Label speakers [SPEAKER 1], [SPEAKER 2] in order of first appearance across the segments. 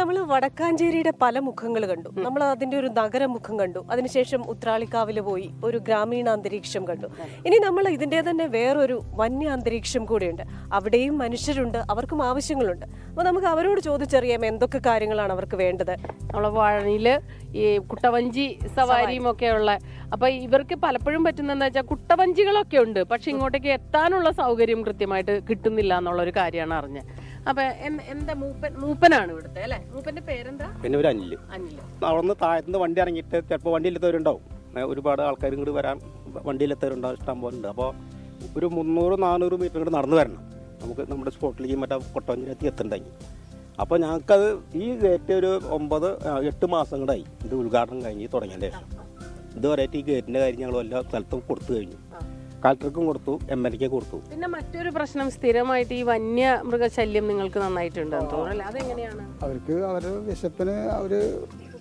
[SPEAKER 1] നമ്മൾ വടക്കാഞ്ചേരിയുടെ പല മുഖങ്ങൾ കണ്ടു, നമ്മൾ അതിന്റെ ഒരു നഗരമുഖം കണ്ടു, അതിനുശേഷം ഉത്രാളിക്കാവില് പോയി ഒരു ഗ്രാമീണ അന്തരീക്ഷം കണ്ടു. ഇനി നമ്മൾ ഇതിന്റെ തന്നെ വേറൊരു വന്യ അന്തരീക്ഷം കൂടിയുണ്ട്. അവിടെയും മനുഷ്യരുണ്ട്, അവർക്കും ആവശ്യങ്ങളുണ്ട്. അപ്പൊ നമുക്ക് അവരോട് ചോദിച്ചറിയാം എന്തൊക്കെ കാര്യങ്ങളാണ് അവർക്ക് വേണ്ടത്.
[SPEAKER 2] നമ്മളെ വാഴയില് ഈ കുട്ടവഞ്ചി സവാരിയും ഒക്കെ ഉള്ള, അപ്പൊ ഇവർക്ക് പലപ്പോഴും പറ്റുന്നതെന്ന് വെച്ചാൽ കുട്ടവഞ്ചികളൊക്കെ ഉണ്ട്, പക്ഷെ ഇങ്ങോട്ടേക്ക് എത്താനുള്ള സൗകര്യം കൃത്യമായിട്ട് കിട്ടുന്നില്ല എന്നുള്ള ഒരു കാര്യമാണ് അറിഞ്ഞത്. അപ്പൊ എന്താ മൂപ്പനാണ് ഇവിടുത്തെ അല്ലെ? മൂപ്പന്റെ പേരെന്താ?
[SPEAKER 3] പിന്നെ ഒരു അനില്. അവിടെ നിന്ന് താഴത്തുനിന്ന് വണ്ടി ഇറങ്ങിയിട്ട് ചിലപ്പോൾ വണ്ടിയിലെത്തവരുണ്ടാവും. ഒരുപാട് ആൾക്കാർ ഇങ്ങോട്ട് വരാൻ വണ്ടിയിലെത്തവരുണ്ടാവും, ഇഷ്ടം പോലെ ഉണ്ട്. അപ്പോൾ ഒരു 300-400 മീറ്റർ ഇങ്ങോട്ട് നടന്നു വരണം നമുക്ക് നമ്മുടെ സ്പോട്ടിലേക്ക് മറ്റേ കൊട്ടവഞ്ചിയിലെത്തി എത്തുന്നുണ്ടെങ്കിൽ. അപ്പോൾ ഞങ്ങൾക്കത് ഈ ഗേറ്റ് ഒരു 9-8 മാസം കൂടായി ഇത് ഉദ്ഘാടനം കഴിഞ്ഞ് തുടങ്ങിയതിന് ശേഷം. ഇതുവരെയായിട്ട് ഈ ഗേറ്റിൻ്റെ കാര്യം ഞങ്ങൾ എല്ലാ സ്ഥലത്തും കൊടുത്തു കഴിഞ്ഞു. കളക്ടർക്കും കൊടുത്തു, MLA കൊടുത്തു.
[SPEAKER 2] പിന്നെ മറ്റൊരു പ്രശ്നം, സ്ഥിരമായിട്ട് ഈ വന്യമൃഗശല്യം നിങ്ങൾക്ക് നന്നായിട്ടുണ്ട് തോന്നുന്നു. അതെങ്ങനെയാണ്?
[SPEAKER 4] അവർക്ക് അവരുടെ വിശപ്പിന് അവർ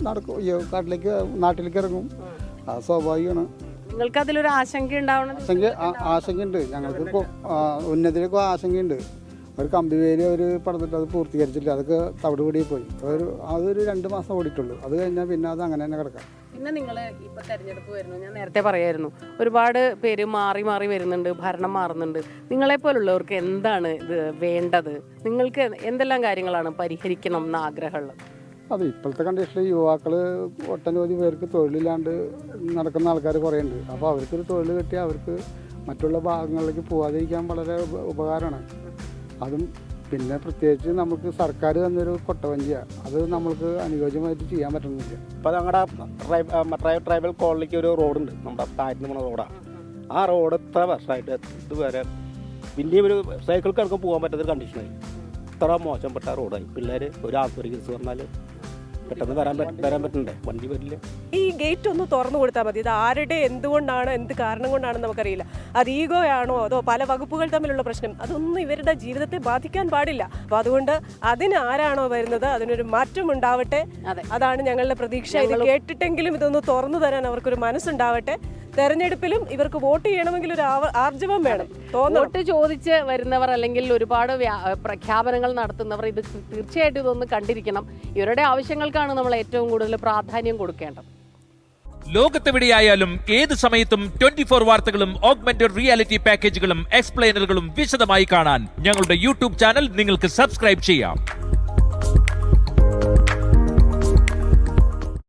[SPEAKER 4] നടക്കും, കാട്ടിലേക്ക് നാട്ടിലേക്ക് ഇറങ്ങും. അത് സ്വാഭാവികമാണ്.
[SPEAKER 2] നിങ്ങൾക്ക് അതിലൊരു ആശങ്ക ഉണ്ടാവണം?
[SPEAKER 4] ആശങ്കയുണ്ട്. ഞങ്ങൾക്ക് ഉന്നതിയിലേക്ക് ആശങ്കയുണ്ട്. ഒരു കമ്പിവേലി അവർ പടന്നിട്ട് അത് പൂർത്തീകരിച്ചില്ല, അതൊക്കെ തവിടുപൊടി പോയി. അതൊരു 2 മാസം ഓടിയിട്ടുള്ളൂ. അത് കഴിഞ്ഞാൽ പിന്നെ അത് അങ്ങനെ തന്നെ കിടക്കാം.
[SPEAKER 2] പിന്നെ നിങ്ങൾ ഇപ്പൊ തെരഞ്ഞെടുപ്പ് വരുന്നു, ഞാൻ നേരത്തെ പറയായിരുന്നു, ഒരുപാട് പേര് മാറി മാറി വരുന്നുണ്ട്, ഭരണം മാറുന്നുണ്ട്. നിങ്ങളെ പോലുള്ളവർക്ക് എന്താണ് ഇത് വേണ്ടത്? നിങ്ങൾക്ക് എന്തെല്ലാം കാര്യങ്ങളാണ് പരിഹരിക്കണം എന്ന് ആഗ്രഹമുള്ളത്?
[SPEAKER 4] അത് ഇപ്പോഴത്തെ കണ്ടീഷനിൽ യുവാക്കൾ ഒട്ടനവധി പേർക്ക് തൊഴിലില്ലാണ്ട് നടക്കുന്ന ആൾക്കാർ കുറേ ഉണ്ട്. അപ്പോൾ അവർക്കൊരു തൊഴിൽ കിട്ടിയാൽ അവർക്ക് മറ്റുള്ള ഭാഗങ്ങളിലേക്ക് പോകാതിരിക്കാൻ വളരെ ഉപകാരമാണ്. അതും പിന്നെ പ്രത്യേകിച്ച് നമുക്ക് സർക്കാർ തന്നൊരു കൊട്ടവഞ്ചിയാണ്, അത് നമ്മൾക്ക് അനുയോജ്യമായിട്ട് ചെയ്യാൻ പറ്റുന്നില്ല.
[SPEAKER 3] ഇപ്പോൾ ഞങ്ങളുടെ ട്രൈബൽ കോളനിക്ക് ഒരു റോഡുണ്ട്, നമ്മുടെ താഴത്ത് നിന്ന് റോഡാണ്. ആ റോഡ് ഇത്ര വർഷമായിട്ട് ഇതുവരെ പിന്നെയും ഒരു സൈക്കിൾക്കാർക്കും പോകാൻ പറ്റാത്തൊരു കണ്ടീഷനായി. ഇത്ര മോശപ്പെട്ട റോഡായി. പിള്ളേർ ഒരു ആശുപത്രി കേസ് വന്നാൽ പെട്ടെന്ന് വരാൻ പറ്റണ്ടേ, വണ്ടി വരില്ല.
[SPEAKER 1] ഈ ഗേറ്റ് ഒന്ന് തുറന്നു കൊടുത്താൽ മതി. ഇത് ആരുടെ എന്തുകൊണ്ടാണ്, എന്ത് കാരണം കൊണ്ടാണെന്ന് നമുക്കറിയില്ല. അത് ഈഗോ ആണോ അതോ പല വകുപ്പുകൾ തമ്മിലുള്ള പ്രശ്നം, അതൊന്നും ഇവരുടെ ജീവിതത്തെ ബാധിക്കാൻ പാടില്ല. അപ്പൊ അതുകൊണ്ട് അതിന് ആരാണോ വരുന്നത് അതിനൊരു മാറ്റം ഉണ്ടാവട്ടെ, അതാണ് ഞങ്ങളുടെ പ്രതീക്ഷ. ഇത് കേട്ടിട്ടെങ്കിലും ഇതൊന്ന് തുറന്നു തരാൻ അവർക്കൊരു മനസ്സുണ്ടാവട്ടെ. തെരഞ്ഞെടുപ്പിലും ഇവർക്ക് വോട്ട് ചെയ്യണമെങ്കിൽ ഒരു ആർജവം വേണം.
[SPEAKER 2] വോട്ട് ചോദിച്ച് വരുന്നവർ അല്ലെങ്കിൽ ഒരുപാട് പ്രഖ്യാപനങ്ങൾ നടത്തുന്നവർ ഇത് തീർച്ചയായിട്ടും ഇതൊന്ന് കണ്ടിരിക്കണം. ഇവരുടെ ആവശ്യങ്ങൾക്കാണ് നമ്മൾ ഏറ്റവും കൂടുതൽ പ്രാധാന്യം കൊടുക്കേണ്ടത്.
[SPEAKER 5] ലോകത്തെവിടെയായാലും ഏത് സമയത്തും 24 വാർത്തകളും ഓഗ്മെന്റഡ് റിയാലിറ്റി പാക്കേജുകളും എക്സ്പ്ലെയിനറുകളും വിശദമായി കാണാൻ ഞങ്ങളുടെ YouTube ചാനൽ നിങ്ങൾക്ക് സബ്സ്ക്രൈബ് ചെയ്യാം.